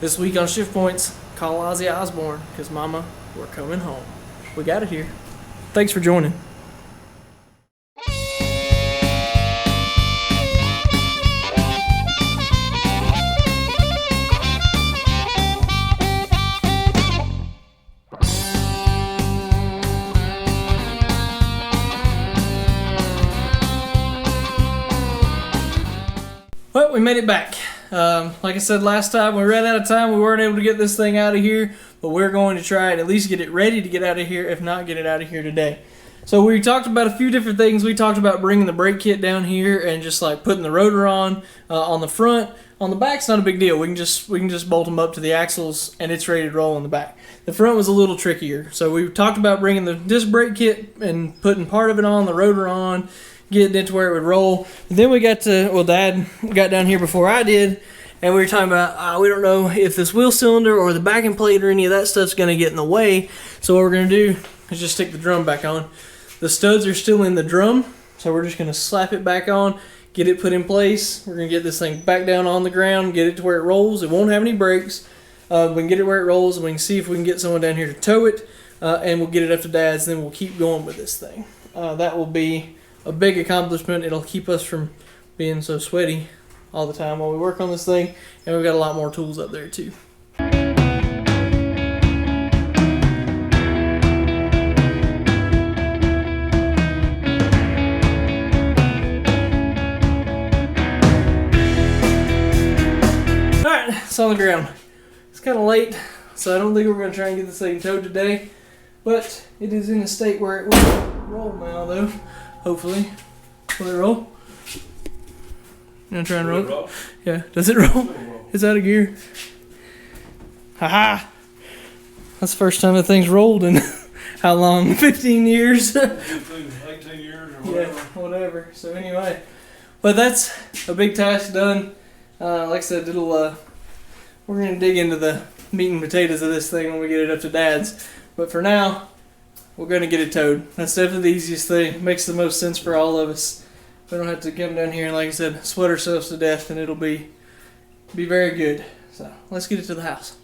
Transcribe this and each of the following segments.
This week on Shift Points, call Ozzy Osbourne, because Mama, we're coming home. We got it here. Thanks for joining. Well, we made it back. Like I said last time, we ran out of time. We weren't able to get this thing out of here, but we're going to try and at least get it ready to get out of here, if not get it out of here today. So we talked about a few different things. We talked about bringing the brake kit down here and just like putting the rotor on the front. On the back's not a big deal. We can just bolt them up to the axles and it's ready to roll on the back. The front was a little trickier. So we talked about bringing the disc brake kit and putting part of it on, the rotor on, getting it to where it would roll. And then we got to, well, Dad got down here before I did, and we were talking about, we don't know if this wheel cylinder or the backing plate or any of that stuff's going to get in the way. So what we're going to do is just stick the drum back on. The studs are still in the drum, so we're just going to slap it back on, get it put in place. We're going to get this thing back down on the ground, get it to where it rolls. It won't have any brakes. We can get it where it rolls, and we can see if we can get someone down here to tow it, and we'll get it up to Dad's, and then we'll keep going with this thing. That will be a big accomplishment. It'll keep us from being so sweaty all the time while we work on this thing, and we've got a lot more tools up there too. Alright, it's on the ground. It's kind of late, so I don't think we're going to try and get this thing towed today, but it is in a state where it will roll now though. Hopefully. Will it roll? You gonna try and roll? Yeah. Does it roll? It's out of gear. Haha! That's the first time that thing's rolled in how long? 15 years? 18 years or whatever. Yeah, whatever. So anyway. But that's a big task done. Like I said, we're gonna dig into the meat and potatoes of this thing when we get it up to Dad's. But for now, we're going to get it towed. That's definitely the easiest thing. It makes the most sense for all of us. We don't have to come down here and, like I said, sweat ourselves to death, and it'll be very good. So let's get it to the house.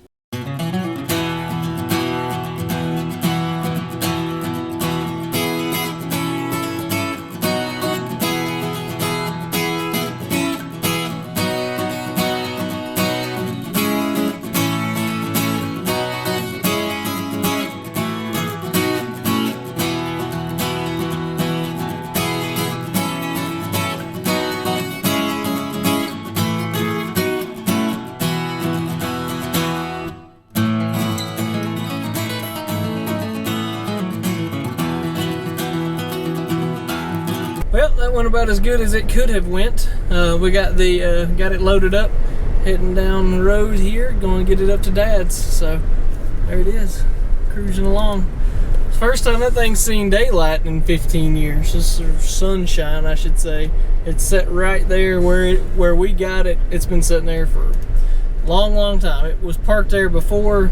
Well, that went about as good as it could have went. We got it loaded up, heading down the road here, going to get it up to Dad's. So there it is, cruising along. First time that thing's seen daylight in 15 years. This is sunshine, I should say. It's set right there where we got it. It's been sitting there for a long time. It was parked there before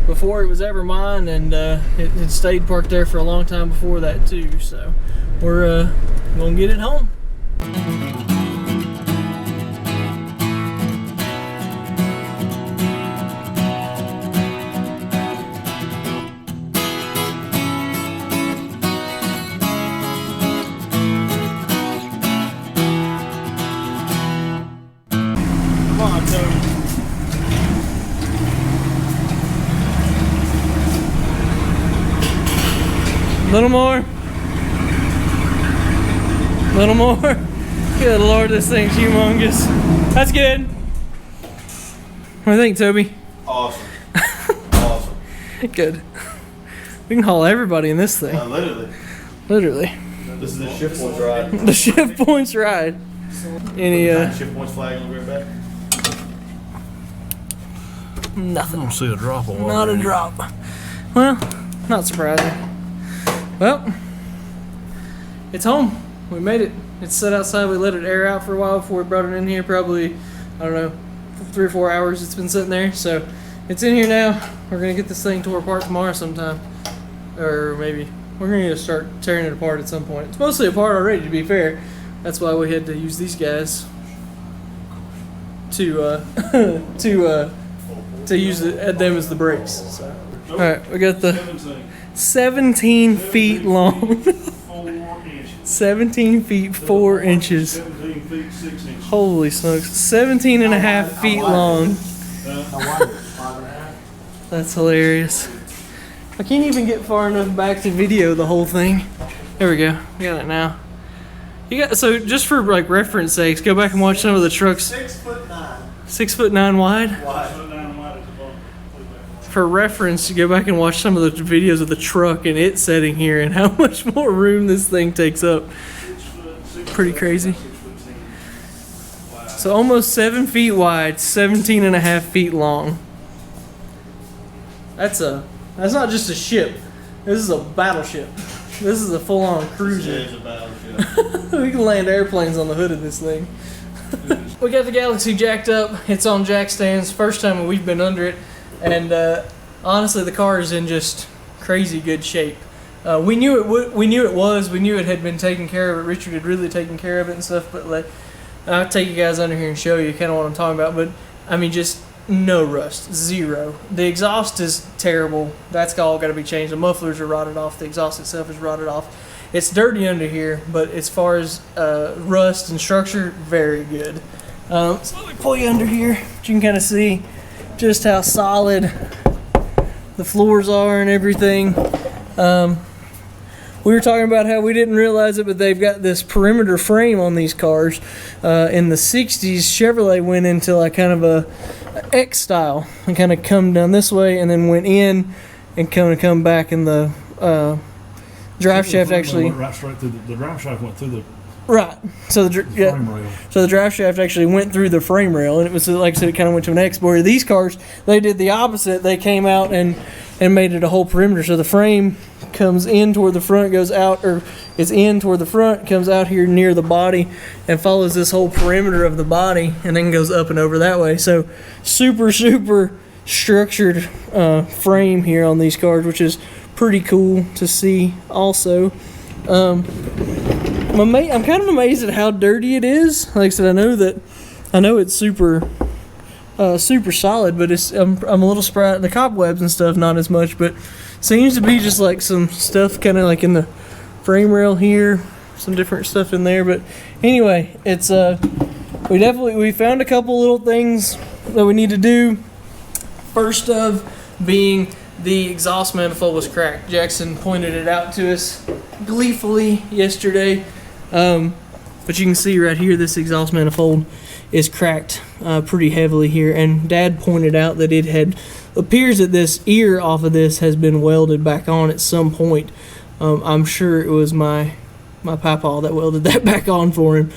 it was ever mine, and it stayed parked there for a long time before that too. So we're gonna get it home. Come on, Tony. Little more. Little more. Good Lord, this thing's humongous. That's good. What do you think, Toby? Awesome. Awesome. Good. We can haul everybody in this thing. Literally. Literally. This is the Shift Points ride. The Shift Points ride. Any Shift Points flag on the way back? nothing. I don't see a drop of water. Not a drop. Well, not surprising. Well, it's home. We made it. It's set outside. We let it air out for a while before we brought it in here. Probably, I don't know, 3 or 4 hours it's been sitting there. So it's in here now. We're going to get this thing tore apart tomorrow sometime. Or maybe we're going to start tearing it apart at some point. It's mostly apart already, to be fair. That's why we had to use these guys to to use them as the brakes. So. All right, we got the 17 feet long. 17 feet 4 inches. 17 feet 6 inches. Holy smokes. 17 and a half feet long. That's hilarious. I can't even get far enough back to video the whole thing. There we go. We got it now. So just for like reference sakes, go back and watch some of the trucks. 6'9". 6'9" wide. For reference, you go back and watch some of the videos of the truck and it setting here and how much more room this thing takes up. Pretty crazy. So almost 7 feet wide, 17 and a half feet long. That's not just a ship. This is a battleship. This is a full-on cruiser. It is a battleship. We can land airplanes on the hood of this thing. We got the Galaxie jacked up. It's on jack stands. First time we've been under it. And honestly, the car is in just crazy good shape. We knew it had been taken care of. Richard had really taken care of it and stuff. But I'll take you guys under here and show you kind of what I'm talking about. But I mean, just no rust, zero. The exhaust is terrible. That's all got to be changed. The mufflers are rotted off. The exhaust itself is rotted off. It's dirty under here, but as far as rust and structure, very good. So let me pull you under here. You can kind of see just how solid the floors are and everything. We were talking about how we didn't realize it, but they've got this perimeter frame on these cars. In the 60s, Chevrolet went into like kind of a X style and kind of come down this way and then went in and come back, and the drive shaft actually went right straight through the drive shaft went through the right. So the frame rail. So the drive shaft actually went through the frame rail, and it was like I said, it kind of went to an X. Where these cars, they did the opposite. They came out and made it a whole perimeter. So the frame comes in toward the front, goes out, or is in toward the front, comes out here near the body, and follows this whole perimeter of the body, and then goes up and over that way. So super structured frame here on these cars, which is pretty cool to see. Also, I'm kind of amazed at how dirty it is. Like I said, I know it's super solid, but I'm a little surprised. The cobwebs and stuff, not as much, but seems to be just like some stuff kind of like in the frame rail here, some different stuff in there. But anyway, it's we found a couple little things that we need to do. First of being the exhaust manifold was cracked. Jackson pointed it out to us gleefully yesterday. But you can see right here, this exhaust manifold is cracked pretty heavily here, and Dad pointed out that it appears that this ear off of this has been welded back on at some point. I'm sure it was my papa that welded that back on for him.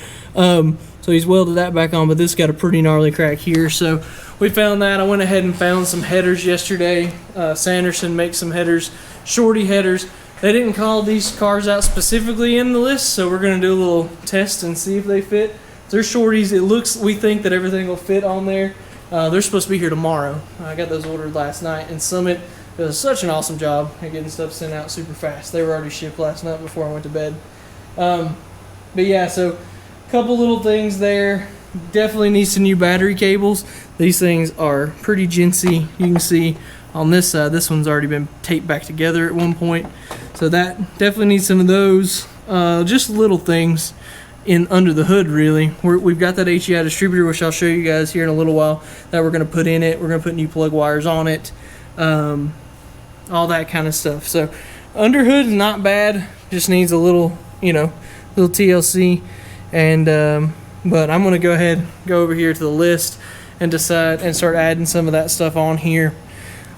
So he's welded that back on, but this got a pretty gnarly crack here. So we found that. I went ahead and found some headers yesterday. Sanderson makes some headers, shorty headers. They didn't call these cars out specifically in the list, so we're going to do a little test and see if they fit. They're shorties. We think that everything will fit on there. They're supposed to be here tomorrow. I got those ordered last night, and Summit does such an awesome job at getting stuff sent out super fast. They were already shipped last night before I went to bed. But yeah, so a couple little things there. Definitely need some new battery cables. These things are pretty jincy. You can see on this side, this one's already been taped back together at one point. So that definitely needs some of those. Just little things in under the hood, really. We've got that HEI distributor, which I'll show you guys here in a little while, that we're going to put in it. We're going to put new plug wires on it. All that kind of stuff. So under hood is not bad. Just needs a little, little TLC. And but I'm going to go ahead, go over here to the list and decide and start adding some of that stuff on here.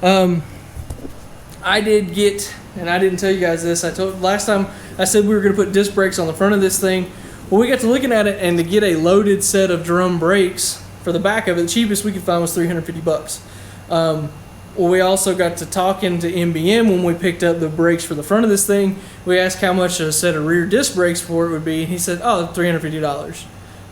I did get, and I didn't tell you guys this, last time I said we were going to put disc brakes on the front of this thing. Well, we got to looking at it, and to get a loaded set of drum brakes for the back of it, the cheapest we could find was $350. Well, we also got to talking to MBM when we picked up the brakes for the front of this thing. We asked how much a set of rear disc brakes for it would be, and he said, oh, $350.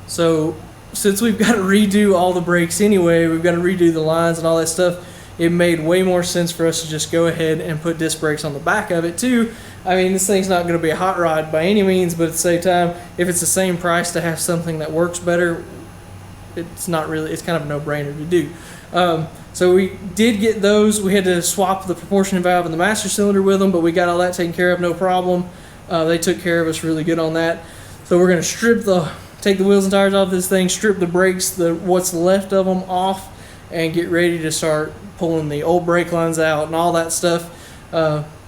So since we've got to redo all the brakes anyway, we've got to redo the lines and all that stuff, it made way more sense for us to just go ahead and put disc brakes on the back of it too. I mean, this thing's not going to be a hot rod by any means, but at the same time, if it's the same price to have something that works better, it's not really, it's kind of a no-brainer to do. So we did get those. We had to swap the proportion valve and the master cylinder with them, but we got all that taken care of, no problem. They took care of us really good on that. So we're gonna take the wheels and tires off this thing, strip the brakes, what's left of them off, and get ready to start pulling the old brake lines out and all that stuff.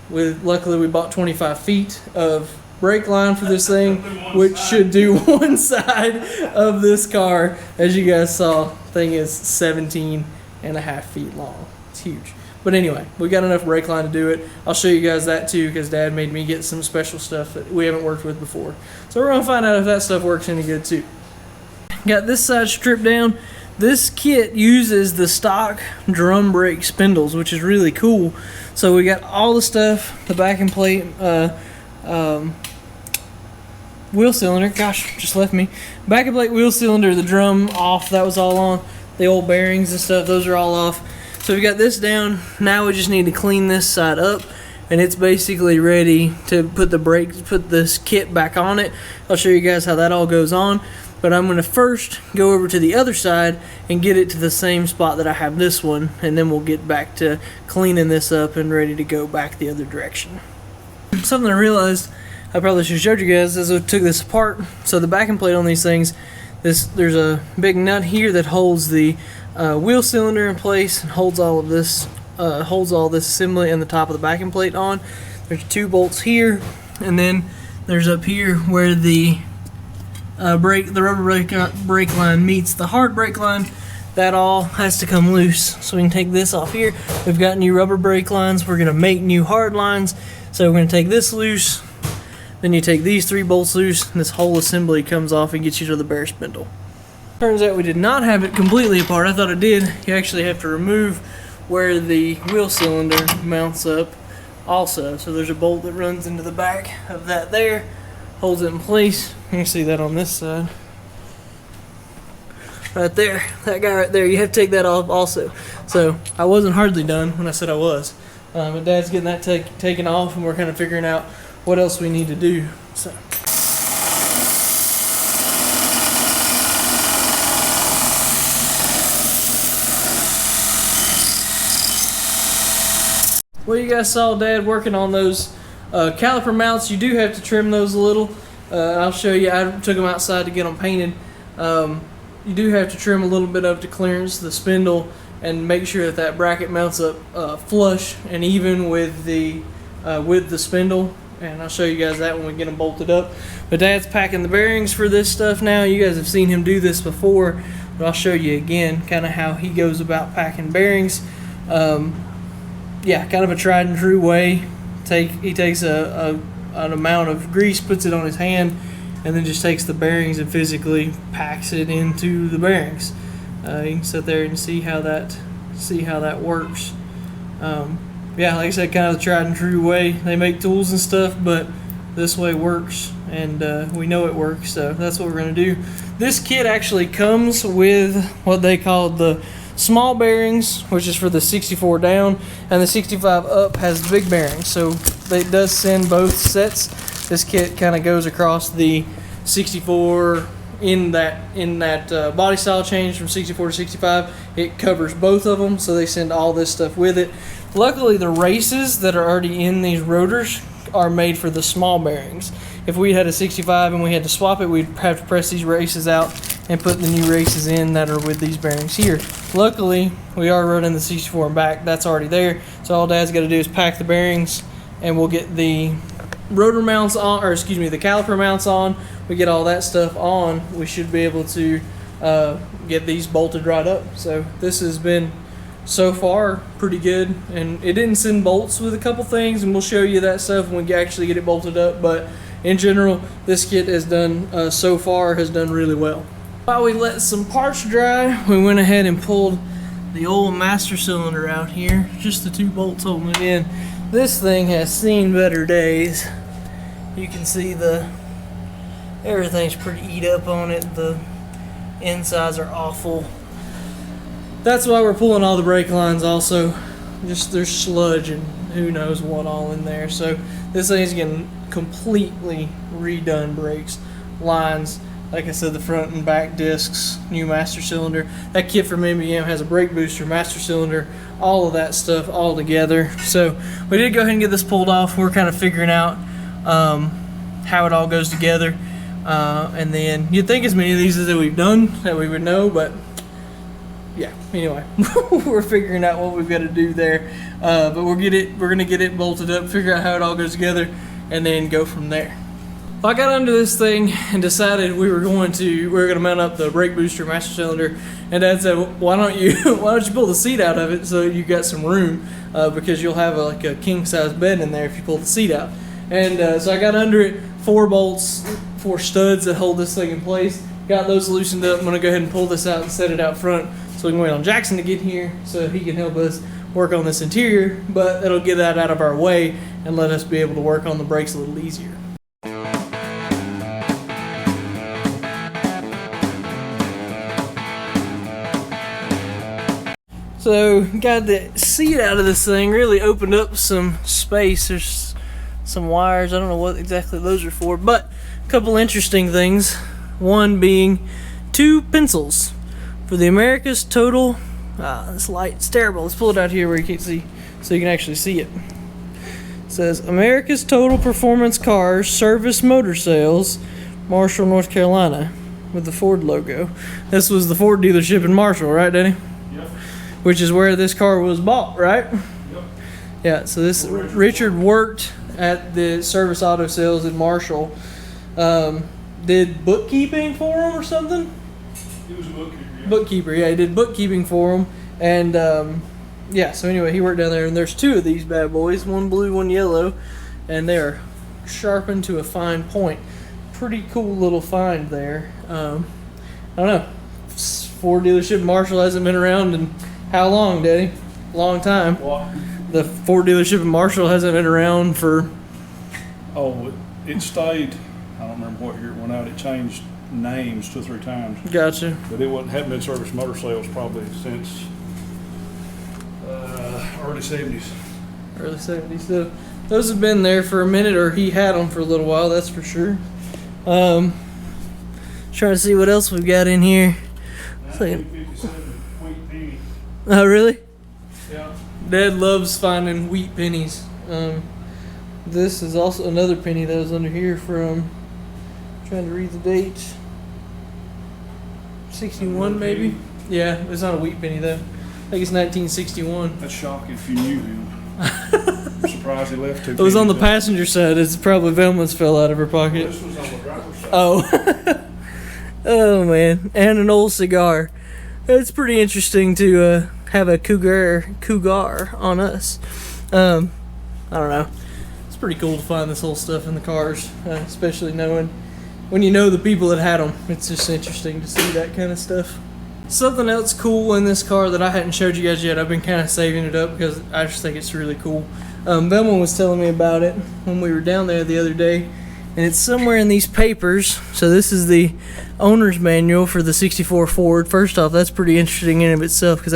Luckily we bought 25 feet of brake line for this thing, which should do one side of this car. As you guys saw, thing is 17.5 feet long. It's huge. But anyway, we got enough brake line to do it. I'll show you guys that too, because Dad made me get some special stuff that we haven't worked with before. So we're gonna find out if that stuff works any good too. Got this side stripped down. This kit uses the stock drum brake spindles, which is really cool. So we got all the stuff, the backing plate, wheel cylinder, gosh, just left me. Backing plate, wheel cylinder, the drum off, that was all on. The old bearings and stuff, those are all off. So we got this down. Now we just need to clean this side up, and it's basically ready to put this kit back on it. I'll show you guys how that all goes on. But I'm going to first go over to the other side and get it to the same spot that I have this one, and then we'll get back to cleaning this up and ready to go back the other direction. Something I realized I probably should have showed you guys as I took this apart. So the backing plate on these things, there's a big nut here that holds the wheel cylinder in place and holds all of this, holds all this assembly and the top of the backing plate on. There's 2 bolts here, and then there's up here where the rubber brake line meets the hard brake line. That all has to come loose, so we can take this off here. We've got new rubber brake lines. We're going to make new hard lines, so we're going to take this loose. Then you take these 3 bolts loose, and this whole assembly comes off and gets you to the bare spindle. Turns out we did not have it completely apart. I thought it did. You actually have to remove where the wheel cylinder mounts up also. So there's a bolt that runs into the back of that there, holds it in place. You can see that on this side. Right there, that guy right there, you have to take that off also. So I wasn't hardly done when I said I was. But Dad's getting that taken off, and we're kind of figuring out what else we need to do. So. Well, you guys saw Dad working on those caliper mounts. You do have to trim those a little. I'll show you. I took them outside to get them painted. You do have to trim a little bit up to clearance the spindle and make sure that bracket mounts up flush and even with the spindle. And I'll show you guys that when we get them bolted up. But Dad's packing the bearings for this stuff now. You guys have seen him do this before, but I'll show you again kind of how he goes about packing bearings. Yeah, kind of a tried and true way. He takes an amount of grease, puts it on his hand, and then just takes the bearings and physically packs it into the bearings. You can sit there and see how that works. Yeah, like I said, kind of the tried and true way. They make tools and stuff, but this way works, and we know it works, so that's what we're going to do. This kit actually comes with what they call the small bearings, which is for the 64 down, and the 65 up has the big bearings. So it does send both sets. This kit kind of goes across the 64 in that body style change from 64 to 65. It covers both of them, so they send all this stuff with it. Luckily, the races that are already in these rotors are made for the small bearings. If we had a 65 and we had to swap it, we'd have to press these races out and put the new races in that are with these bearings here. Luckily, we are running the 64 and back. That's already there. So all Dad's got to do is pack the bearings, and we'll get the rotor mounts on, or excuse me, the caliper mounts on. We get all that stuff on, we should be able to get these bolted right up. So this has been so far pretty good, and it didn't send bolts with a couple things, and we'll show you that stuff when we actually get it bolted up. But in general, this kit has done so far has done really well. While we let some parts dry, we went ahead and pulled the old master cylinder out here, just the 2 bolts holding it in. This thing has seen better days. You can see everything's pretty eat up on it. The insides are awful. That's why we're pulling all the brake lines also. Just there's sludge and who knows what all in there. So this thing's getting completely redone brakes, lines, Like I said, the front and back discs, new master cylinder. That kit from MBM has a brake booster, master cylinder, all of that stuff all together. So we did go ahead and get this pulled off. We're kind of figuring out how it all goes together. And then you'd think as many of these as that we've done that we would know, but yeah, anyway, we're figuring out what we've got to do there. But we're gonna get it bolted up, figure out how it all goes together, and then go from there. Well, I got under this thing and decided we were gonna mount up the brake booster, master cylinder, and Dad said, well, why don't you pull the seat out of it so you got some room, because you'll have like a king size bed in there if you pull the seat out. And so I got under it, 4 bolts, 4 studs that hold this thing in place. Got those loosened up. I'm gonna go ahead and pull this out and set it out front so we can wait on Jackson to get here so he can help us work on this interior, but it'll get that out of our way and let us be able to work on the brakes a little easier. So got the seat out of this thing, really opened up some space. There's some wires, I don't know what exactly those are for, but a couple interesting things. One being 2 pencils for the America's Total. This light's terrible. Let's pull it out here where you can't see, so you can actually see it. It says America's Total Performance Cars Service Motor Sales, Marshall, North Carolina, with the Ford logo. This was the Ford dealership in Marshall, right, Danny? Yep. Which is where this car was bought, right? Yep. Yeah, so this Richard worked at the service auto sales in Marshall. Did bookkeeping for him or something? He was a bookkeeper. Yeah. Bookkeeper, yeah, he did bookkeeping for him. And yeah, so anyway, he worked down there, and there's 2 of these bad boys, one blue, one yellow, and they're sharpened to a fine point. Pretty cool little find there. I don't know. Ford dealership Marshall hasn't been around in how long, Daddy? Long time. What? The Ford dealership in Marshall hasn't been around for... Oh, it stayed. I don't remember what year it went out. It changed names 2 or 3 times. Gotcha. But it hadn't been service motor sales probably since early 70s. Early 70s. So those have been there for a minute, or he had them for a little while, that's for sure. Trying to see what else we've got in here. 1957 wheat penny. Oh, really? Yeah. Dad loves finding wheat pennies. This is also another penny that was under here from, trying to read the date, 61 maybe? Yeah, it's not a wheat penny though. I think it's 1961. That's shocking if you knew him. I'm surprised he left 2 It was on the pennies there. passenger side. It's probably Velma's fell out of her pocket. This was on the driver's side. Oh. Oh man, and an old cigar. It's pretty interesting to have a cougar on us. I don't know. It's pretty cool to find this whole stuff in the cars, especially knowing when you know the people that had them. It's just interesting to see that kind of stuff. Something else cool in this car that I hadn't showed you guys yet. I've been kind of saving it up because I just think it's really cool. Velma was telling me about it when we were down there the other day. And it's somewhere in these papers. So this is the owner's manual for the 64 Ford. First off, that's pretty interesting in and of itself because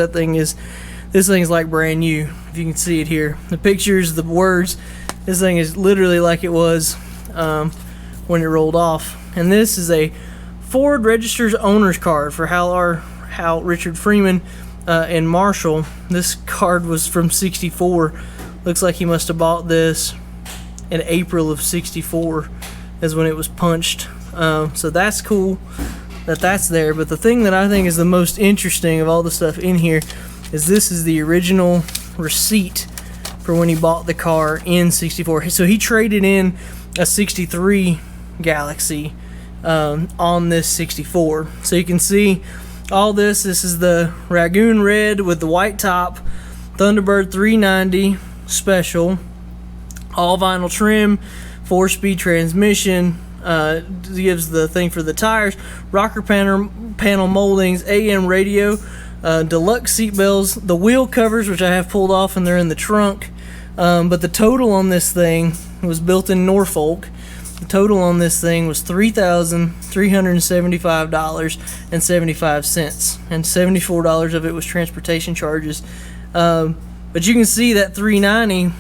this thing's like brand new. If you can see it here. The pictures, the words, this thing is literally like it was when it rolled off. And this is a Ford Register's owner's card for Hal Richard Freeman in Marshall. This card was from 64. Looks like he must have bought this in April of 64 is when it was punched. So that's cool that that's there. But the thing that I think is the most interesting of all the stuff in here is this is the original receipt for when he bought the car in 64. So he traded in a 63 Galaxie on this 64. So you can see all this. This is the Ragoon Red with the white top, Thunderbird 390 special, all vinyl trim, 4-speed transmission, gives the thing for the tires, rocker panel moldings, AM radio, deluxe seat belts, the wheel covers, which I have pulled off and they're in the trunk. But the total on this thing was built in Norfolk. The total on this thing was $3,375.75, and $74 of it was transportation charges. But you can see that 390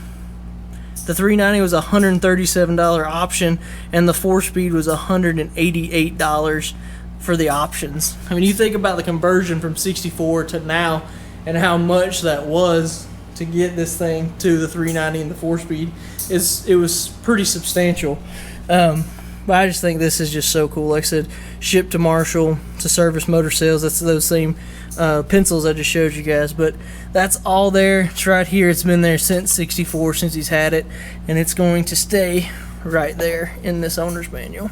The 390 was a $137 option, and the 4-speed was $188 for the options. I mean, you think about the conversion from 64 to now and how much that was to get this thing to the 390 and the 4-speed. It was pretty substantial. But I just think this is just so cool. Like I said, shipped to Marshall to Service Motor Sales. That's those same pencils I just showed you guys. But that's all there. It's right here. It's been there since 64, since he's had it. And it's going to stay right there in this owner's manual.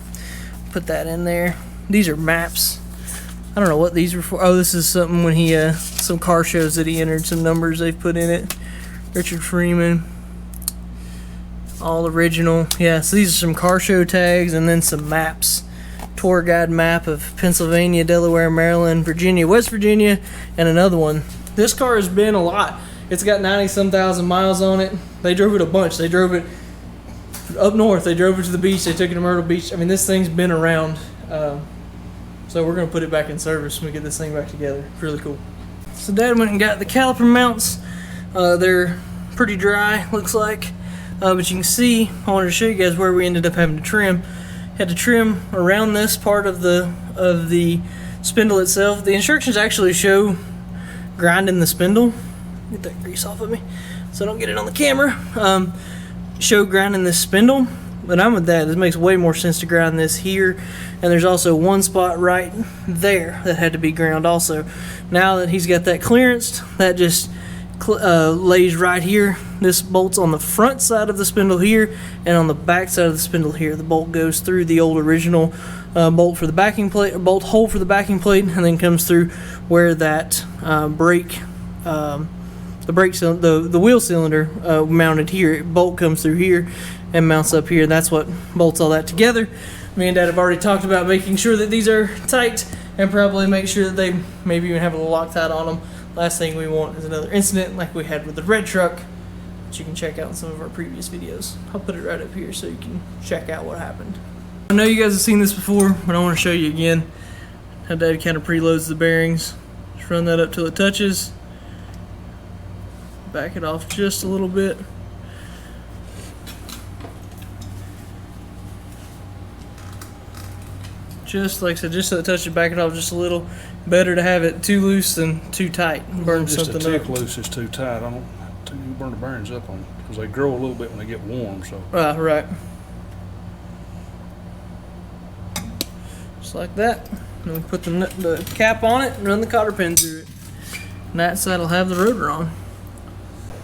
Put that in there. These are maps. I don't know what these were for. Oh, this is something when he, some car shows that he entered, some numbers they've put in it. Richard Freeman. All original. Yeah, so these are some car show tags and then some maps. Tour guide map of Pennsylvania, Delaware, Maryland, Virginia, West Virginia, and another one. This car has been a lot. It's got 90-some thousand miles on it. They drove it a bunch. They drove it up north. They drove it to the beach. They took it to Myrtle Beach. I mean, this thing's been around. So we're going to put it back in service when we get this thing back together. It's really cool. So Dad went and got the caliper mounts. They're pretty dry, looks like. But you can see, I wanted to show you guys where we ended up having to trim. Had to trim around this part of the spindle itself. The instructions actually show grinding the spindle. Get that grease off of me so I don't get it on the camera. Show grinding this spindle, but I'm with that. It makes way more sense to grind this here. And there's also one spot right there that had to be ground also. Now that he's got that clearance, that just lays right here. This bolt's on the front side of the spindle here, and on the back side of the spindle here. The bolt goes through the old original bolt for the backing plate, or bolt hole for the backing plate, and then comes through where that brake, the wheel cylinder mounted here. Bolt comes through here and mounts up here. That's what bolts all that together. Me and Dad have already talked about making sure that these are tight, and probably make sure that they maybe even have a little Loctite on them. Last thing we want is another incident like we had with the red truck, which you can check out in some of our previous videos. I'll put it right up here so you can check out what happened. I know you guys have seen this before, but I want to show you again how Dad kind of preloads the bearings. Just run that up till it touches. Back it off just a little bit. Just like I said, just so it touches, back it off just a little. Better to have it too loose than too tight. Burn Just something a tick up. loose is too tight. I don't think you burn the bearings up on because they grow a little bit when they get warm. So Right. Just like that. And we put the cap on it and run the cotter pin through it. And that side will have the rotor on.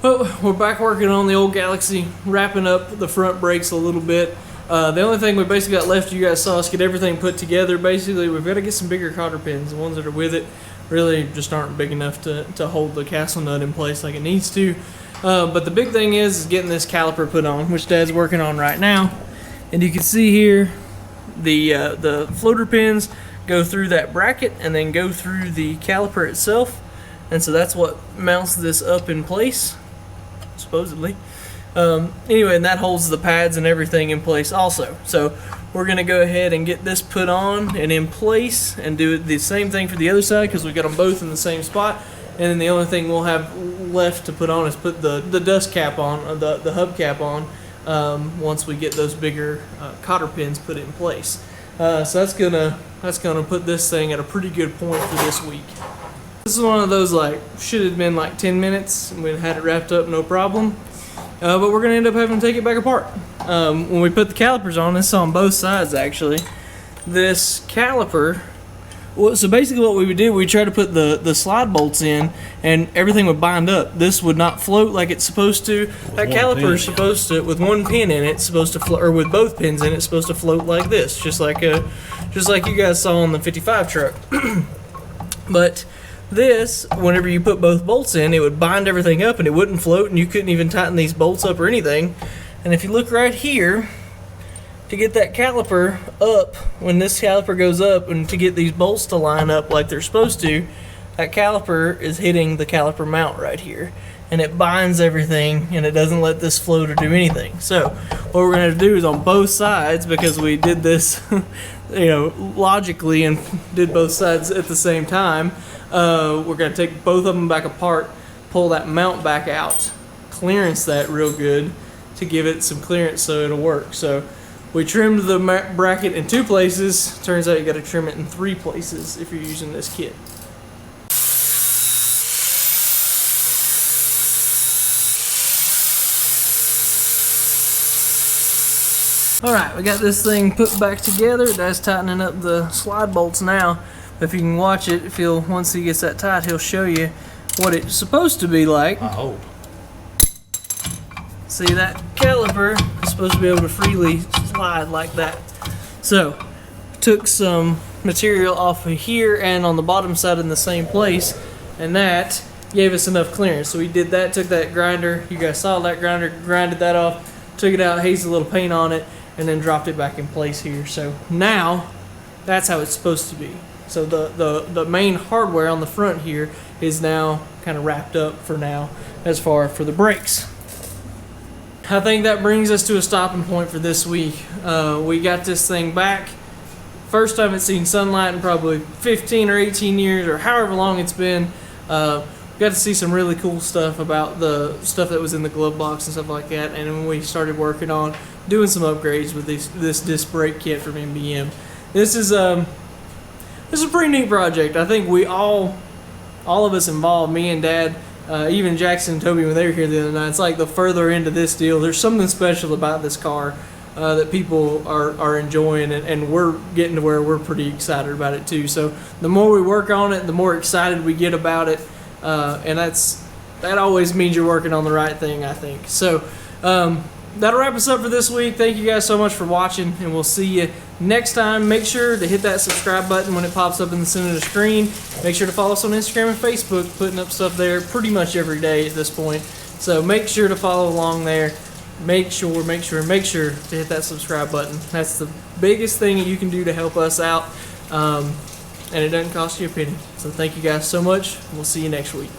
Well, we're back working on the old Galaxie, wrapping up the front brakes a little bit. The only thing we basically got left, you guys saw us get everything put together. Basically, we've got to get some bigger cotter pins. The ones that are with it really just aren't big enough to hold the castle nut in place like it needs to. But the big thing is getting this caliper put on, which Dad's working on right now. And you can see here the floater pins go through that bracket and then go through the caliper itself. And so that's what mounts this up in place, supposedly. Anyway, and that holds the pads and everything in place also. So we're going to go ahead and get this put on and in place and do the same thing for the other side because we got them both in the same spot. And then the only thing we'll have left to put on is put the dust cap on, the hub cap on, once we get those bigger cotter pins put in place. So that's gonna put this thing at a pretty good point for this week. This is one of those like should have been like 10 minutes and we had it wrapped up no problem. But we're going to end up having to take it back apart. When we put the calipers on, this is on both sides actually. This caliper, well, so basically what we would do, we try to put the slide bolts in and everything would bind up. This would not float like it's supposed to. That caliper is supposed to, with one pin in it, it's supposed to float, or with both pins in it, it's supposed to float like this, just like you guys saw on the 55 truck. But this, whenever you put both bolts in, it would bind everything up and it wouldn't float and you couldn't even tighten these bolts up or anything. And if you look right here, to get that caliper up, when this caliper goes up and to get these bolts to line up like they're supposed to, that caliper is hitting the caliper mount right here. And it binds everything and it doesn't let this float or do anything. So what we're going to do is on both sides, because we did this logically and did both sides at the same time, we're going to take both of them back apart, pull that mount back out, clearance that real good, to give it some clearance so it'll work. So we trimmed the bracket in 2 places. Turns out you got to trim it in 3 places if you're using this kit. Alright, we got this thing put back together. That's tightening up the slide bolts now. If you can watch it, once he gets that tight, he'll show you what it's supposed to be like. I hope. See, that caliper is supposed to be able to freely slide like that. So, took some material off of here and on the bottom side in the same place, and that gave us enough clearance. So we did that, took that grinder, you guys saw that grinder, grinded that off, took it out, hazed a little paint on it, and then dropped it back in place here. So now, that's how it's supposed to be. So the main hardware on the front here is now kind of wrapped up for now as far for the brakes. I think that brings us to a stopping point for this week. We got this thing back. First time it's seen sunlight in probably 15 or 18 years or however long it's been. Got to see some really cool stuff about the stuff that was in the glove box and stuff like that. And then we started working on doing some upgrades with this disc brake kit from MBM. This is a pretty neat project. I think we all of us involved, me and Dad, even Jackson and Toby when they were here the other night, it's like the further into this deal, there's something special about this car that people are enjoying, and we're getting to where we're pretty excited about it too. So the more we work on it, the more excited we get about it, and that always means you're working on the right thing, I think. So that'll wrap us up for this week. Thank you guys so much for watching, and we'll see you next time. Make sure to hit that subscribe button when it pops up in the center of the screen. Make sure to follow us on Instagram and Facebook, putting up stuff there pretty much every day at this point. So make sure to follow along there. Make sure to hit that subscribe button. That's the biggest thing that you can do to help us out, and it doesn't cost you a penny. So thank you guys so much. We'll see you next week.